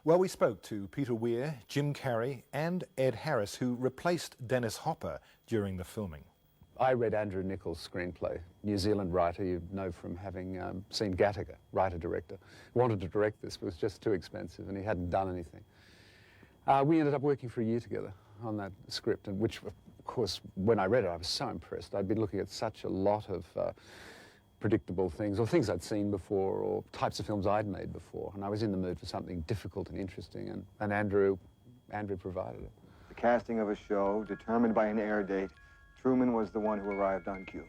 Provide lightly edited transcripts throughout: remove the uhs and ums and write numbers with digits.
Well, we spoke to Peter Weir, Jim Carrey and Ed Harris, who replaced Dennis Hopper during the filming. I read Andrew Niccol's screenplay, New Zealand writer you know from having seen Gattaca, writer-director. Wanted to direct this, but it was just too expensive and he hadn't done anything. We ended up working for a year together on that script, and which, of course, when I read it, I was so impressed. I'd been looking at such a lot of predictable things, or things I'd seen before, or types of films I'd made before, and I was in the mood for something difficult and interesting, and Andrew provided it. The casting of a show determined by an air date, Truman was the one who arrived on cue.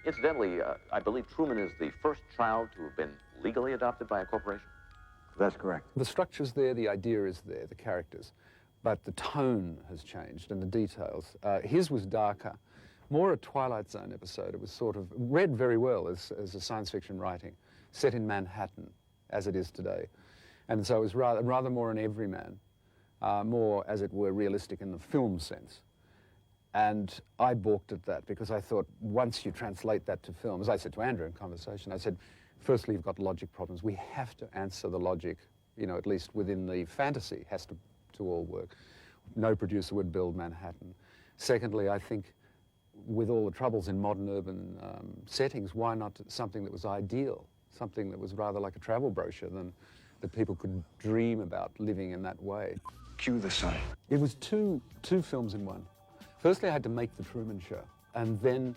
Incidentally, I believe Truman is the first child to have been legally adopted by a corporation. That's correct. The structure's there, the idea is there, the characters, but the tone has changed and the details. His was darker, more a Twilight Zone episode. It was sort of read very well as a science fiction writing, set in Manhattan, as it is today. And so it was rather more an everyman, more, as it were, realistic in the film sense. And I balked at that because I thought once you translate that to film, as I said to Andrew in conversation, I said, firstly, you've got logic problems. We have to answer the logic, you know, at least within the fantasy, has to all work. No producer would build Manhattan. Secondly, I think with all the troubles in modern urban settings, why not something that was ideal, something that was rather like a travel brochure than that people could dream about living in that way. Cue the sun. It was two films in one. Firstly, I had to make the Truman Show, and then,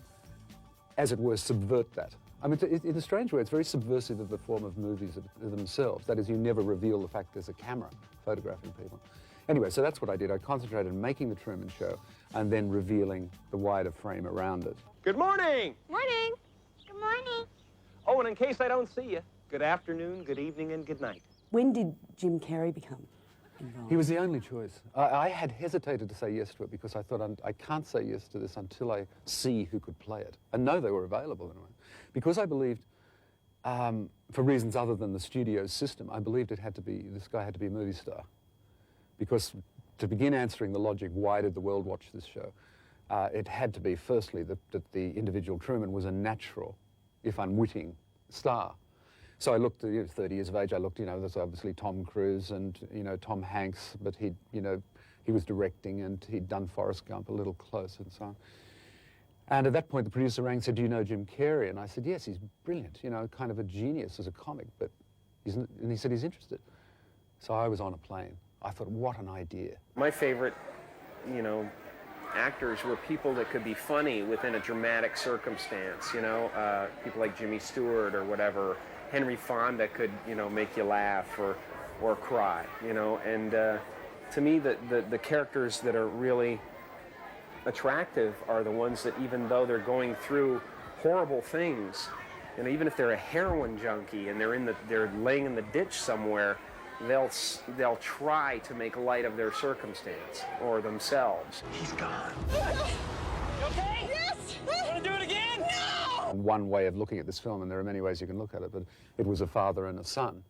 as it were, subvert that. I mean, in a strange way, it's very subversive of the form of movies themselves. That is, you never reveal the fact there's a camera photographing people. Anyway, so that's what I did. I concentrated on making the Truman Show and then revealing the wider frame around it. Good morning! Morning. Good morning. Oh, and in case I don't see you, good afternoon, good evening, and good night. When did Jim Carrey become involved? He was the only choice. I had hesitated to say yes to it because I thought I can't say yes to this until I see who could play it. And know they were available anyway. Because I believed, for reasons other than the studio system, I believed this guy had to be a movie star. Because to begin answering the logic, why did the world watch this show? It had to be, firstly, that the individual Truman was a natural, if unwitting, star. So I looked, 30 years of age, I looked, there's obviously Tom Cruise and, Tom Hanks, but he was directing and he'd done Forrest Gump a little close and so on. And at that point, the producer rang and said, do you know Jim Carrey? And I said, yes, he's brilliant, kind of a genius as a comic, but and he said he's interested. So I was on a plane. I thought, what an idea. My favorite, actors were people that could be funny within a dramatic circumstance, people like Jimmy Stewart or whatever. Henry Fonda could, make you laugh or cry, and to me, the characters that are really attractive are the ones that, even though they're going through horrible things, even if they're a heroin junkie and they're laying in the ditch somewhere, they'll try to make light of their circumstance or themselves. He's gone. You okay? Yes! Want to do it again? No! One way of looking at this film, and there are many ways you can look at it, but it was a father and a son.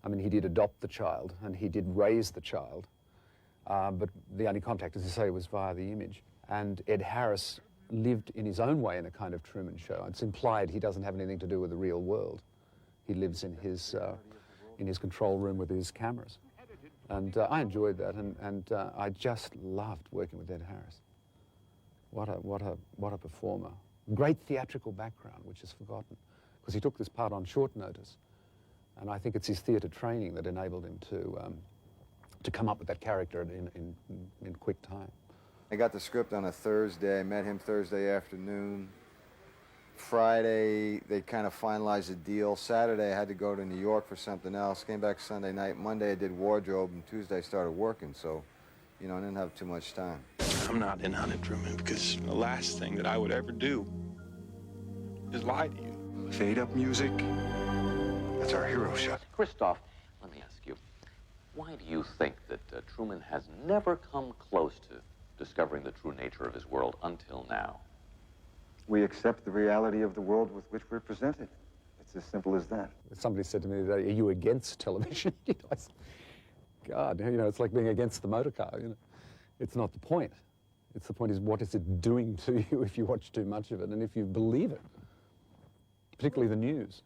I mean, he did adopt the child and he did raise the child, but the only contact, as you say, was via the image. And Ed Harris lived in his own way in a kind of Truman Show. It's implied he doesn't have anything to do with the real world. He lives in his control room with his cameras. And I enjoyed that, and I just loved working with Ed Harris. What a performer. Great theatrical background, which is forgotten, because he took this part on short notice. And I think it's his theatre training that enabled him to come up with that character in quick time. I got the script on a Thursday. I met him Thursday afternoon. Friday, they kind of finalized the deal. Saturday, I had to go to New York for something else. Came back Sunday night. Monday, I did wardrobe, and Tuesday, I started working. So, I didn't have too much time. I'm not in on it, Truman, because the last thing that I would ever do is lie to you. Fade up music. That's our hero shot. Christoph, let me ask you, why do you think that Truman has never come close to discovering the true nature of his world until now? We accept the reality of the world with which we're presented. It's as simple as that. Somebody said to me today, are you against television? I said, God, it's like being against the motor car. It's not the point. The point is, what is it doing to you if you watch too much of it and if you believe it? particularly the news.